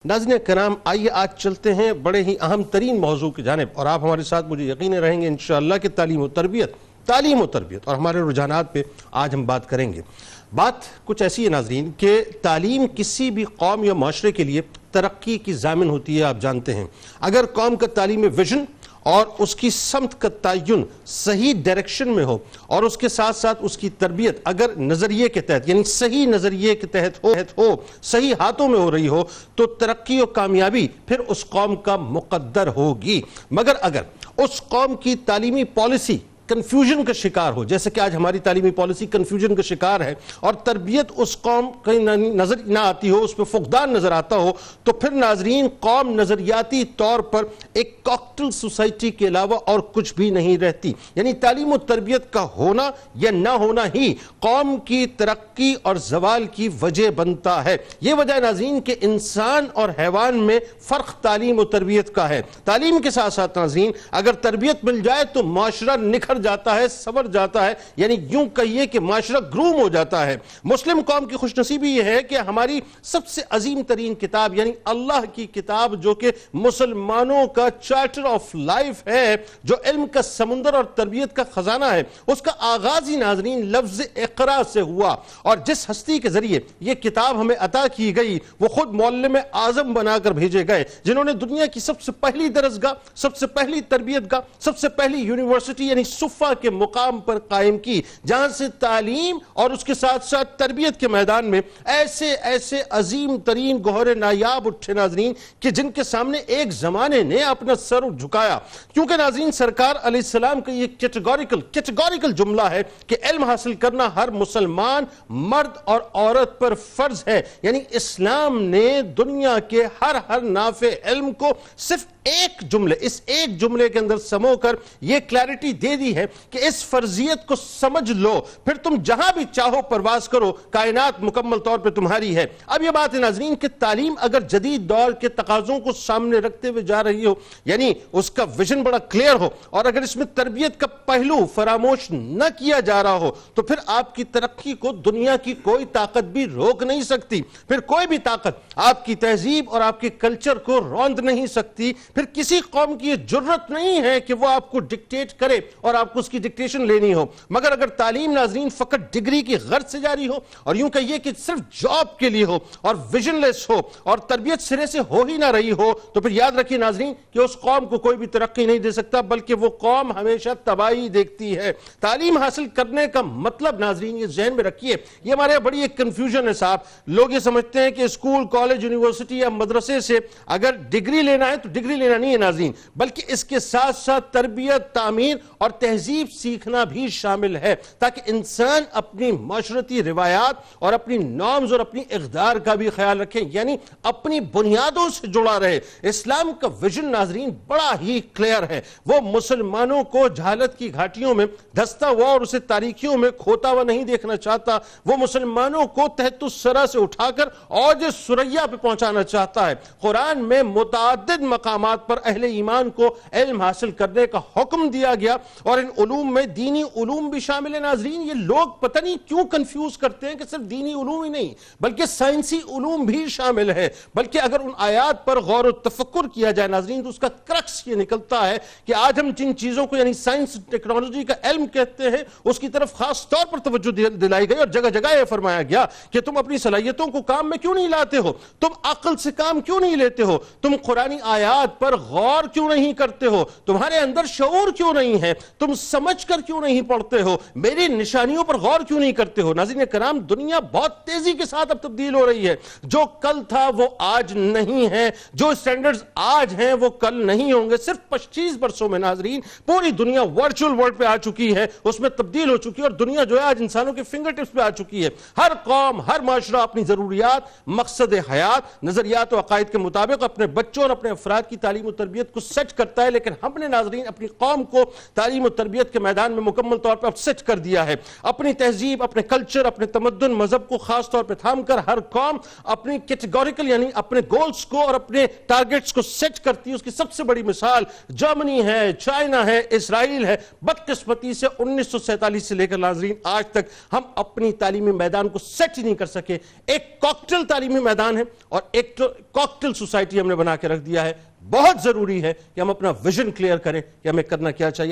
ناظرین کرام، آئیے آج چلتے ہیں بڑے ہی اہم ترین موضوع کی جانب، اور آپ ہمارے ساتھ مجھے یقین رہیں گے انشاءاللہ کہ تعلیم و تربیت اور ہمارے رجحانات پہ آج ہم بات کریں گے۔ بات کچھ ایسی ہے ناظرین کہ تعلیم کسی بھی قوم یا معاشرے کے لیے ترقی کی ضامن ہوتی ہے۔ آپ جانتے ہیں اگر قوم کا تعلیمی ویژن اور اس کی سمت کا تعین صحیح ڈائریکشن میں ہو اور اس کے ساتھ ساتھ اس کی تربیت اگر نظریے کے تحت یعنی صحیح نظریے کے تحت ہو صحیح ہاتھوں میں ہو رہی ہو تو ترقی و کامیابی پھر اس قوم کا مقدر ہوگی۔ مگر اگر اس قوم کی تعلیمی پالیسی کنفیوژن کا شکار ہو، جیسے کہ آج ہماری تعلیمی پالیسی کنفیوژن کا شکار ہے، اور تربیت اس قوم کہیں نظر نہ آتی ہو، اس پہ فقدان نظر آتا ہو، تو پھر ناظرین قوم نظریاتی طور پر ایک کاکٹل سوسائٹی کے علاوہ اور کچھ بھی نہیں رہتی۔ یعنی تعلیم و تربیت کا ہونا یا نہ ہونا ہی قوم کی ترقی اور زوال کی وجہ بنتا ہے۔ یہ وجہ ہے ناظرین کہ انسان اور حیوان میں فرق تعلیم و تربیت کا ہے۔ تعلیم کے ساتھ ساتھ ناظرین اگر تربیت مل جائے تو معاشرہ نکھر جاتا ہے، سنور جاتا ہے، یعنی یوں کہیے کہ معاشرہ گروم ہو جاتا ہے۔ مسلم قوم کی خوش نصیبی یہ ہے کہ ہماری سب سے عظیم ترین کتاب یعنی اللہ کی کتاب، جو کہ مسلمانوں کا چارٹر آف لائف ہے، جو علم کا سمندر اور تربیت کا خزانہ ہے، اس کا آغاز ہی ناظرین لفظ اقرا سے ہوا، اور جس ہستی کے ذریعے یہ کتاب ہمیں عطا کی گئی وہ خود معلم اعظم بنا کر بھیجے گئے، جنہوں نے دنیا کی سب سے پہلی درسگاہ، سب سے پہلی تربیت گاہ، سب سے پہلی یونیورسٹی یعنی صفہ کے مقام پر قائم کی، جہاں سے تعلیم اور اس کے ساتھ ساتھ تربیت کے میدان میں ایسے عظیم ترین گوہر نایاب اٹھے ناظرین کہ جن کے سامنے ایک زمانے نے اپنا سر جھکایا۔ کیونکہ ناظرین سرکار علیہ السلام کا یہ کیٹیگوریکل جملہ ہے کہ علم حاصل کرنا ہر مسلمان مرد اور عورت پر فرض ہے۔ یعنی اسلام نے دنیا کے ہر نافع علم کو صرف اس ایک جملے کے اندر سمو کر یہ کلیرٹی دے دی ہے کہ اس فرضیت کو سمجھ لو، پھر تم جہاں بھی چاہو پرواز کرو، کائنات مکمل طور پہ تمہاری ہے۔ اب یہ بات ہے ناظرین کہ تعلیم اگر جدید دور کے تقاضوں کو سامنے رکھتے ہوئے جا رہی ہو، یعنی اس کا ویژن بڑا کلیئر ہو، اور اگر اس میں تربیت کا پہلو فراموش نہ کیا جا رہا ہو، تو پھر آپ کی ترقی کو دنیا کی کوئی طاقت بھی روک نہیں سکتی۔ پھر کوئی بھی طاقت آپ کی تہذیب اور آپ کے کلچر کو روند نہیں سکتی۔ پھر کسی قوم کی یہ جرت نہیں ہے کہ وہ آپ کو ڈکٹیٹ کرے اور آپ کو اس کی ڈکٹیشن لینی ہو۔ مگر اگر تعلیم ناظرین فقط ڈگری کی غرض سے جاری ہو اور یوں کہیے کہ صرف جاب کے لیے ہو اور ویژن لیس ہو اور تربیت سرے سے ہو ہی نہ رہی ہو، تو پھر یاد رکھیے ناظرین کہ اس قوم کو کوئی بھی ترقی نہیں دے سکتا، بلکہ وہ قوم ہمیشہ تباہی دیکھتی ہے۔ تعلیم حاصل کرنے کا مطلب ناظرین یہ ذہن میں رکھیے، یہ ہمارے یہاں بڑی ایک کنفیوژن ہے صاحب۔ لوگ یہ سمجھتے ہیں کہ اسکول، کالج، یونیورسٹی یا مدرسے سے اگر ڈگری لینا ہے تو ڈگری لینا نہیں ہے ناظرین، بلکہ اس کے ساتھ ساتھ تربیت، تعمیر اور تہذیب سیکھنا بھی شامل ہے، تاکہ انسان اپنی معاشرتی روایات اور اپنی نارمز اور اپنی اقدار کا بھی خیال رکھیں، یعنی اپنی بنیادوں سے جڑا رہے۔ اسلام کا ویژن ناظرین بڑا ہی کلیئر ہے، وہ مسلمانوں کو جہالت کی گھاٹیوں میں دھستا ہوا اور اسے تاریکیوں میں کھوتا ہوا نہیں دیکھنا چاہتا، وہ مسلمانوں کو تحت الثری سے اٹھا کر اوج ثریا پہ پہنچانا چاہتا ہے۔ قرآن میں متعدد مقامات پر اہل ایمان کو علم حاصل کرنے کا حکم دیا گیا، اور ان علوم میں دینی علوم بھی شامل ہے ناظرین۔ یہ لوگ پتہ نہیں کیوں کنفیوز کرتے ہیں کہ صرف دینی علوم ہی نہیں بلکہ سائنسی علوم بھی شامل ہے، بلکہ اگر ان آیات پر غور و تفکر کیا جائے ناظرین تو اس کا کرکس یہ نکلتا ہے کہ آج ہم جن چیزوں کو یعنی سائنس ٹیکنالوجی کا علم کہتے ہیں اس کی طرف خاص طور پر توجہ دلائی گئی، اور جگہ جگہ یہ فرمایا گیا کہ تم اپنی صلاحیتوں کو کام میں کیوں نہیں لاتے ہو، تم عقل سے کام کیوں نہیں لیتے ہو، تم قرآنی آیات پر غور کیوں نہیں کرتے ہو، تمہارے اندر شعور کیوں نہیں ہے، تم سمجھ کر کیوں نہیں پڑھتے ہو، میری نشانیوں پر غور کیوں نہیں کرتے ہو۔ ناظرین کرام دنیا بہت تیزی کے ساتھ اب تبدیل ہو رہی ہے، جو کل تھا وہ آج نہیں ہے، جو سٹینڈرز آج ہیں وہ کل نہیں ہوں گے۔ صرف 25 برسوں میں ناظرین پوری دنیا ورچوئل ورلڈ پہ آ چکی ہے، اس میں تبدیل ہو چکی ہے، اور دنیا جو ہے آج انسانوں کے فنگر ٹپس پہ آ چکی ہے۔ ہر قوم، ہر معاشرہ اپنی ضروریات، مقصد حیات، نظریات و عقائد کے مطابق اپنے بچوں اور اپنے افراد کی تعلیم و تربیت کو سیٹ کرتا ہے، لیکن ہم نے ناظرین اپنی قوم کو تعلیم و تربیت کے میدان میں مکمل طور پر سیٹ کر دیا ہے. اپنی تہذیب، اپنے کلچر، اپنے تمدن، مذہب کو خاص طور پر تھام کر ہر قوم اپنی کیٹیگوریکل یعنی اپنے گولز کو اور اپنے ٹارگٹس کو سیٹ کرتی ہے. اس کی سب سے بڑی مثال جرمنی ہے، چائنا ہے، اسرائیل ہے. بدقسمتی سے 1947 سے لے کر ناظرین آج تک ہم اپنی تعلیمی میدان کو سیٹ ہی نہیں کر سکے. ایک کاکٹیل تعلیمی میدان ہے اور ایک کاکٹیل سوسائٹی ہم نے بنا کے رکھ دیا ہے. بہت ضروری ہے کہ ہم اپنا ویژن کلیئر کریں کہ ہمیں کرنا کیا چاہیے.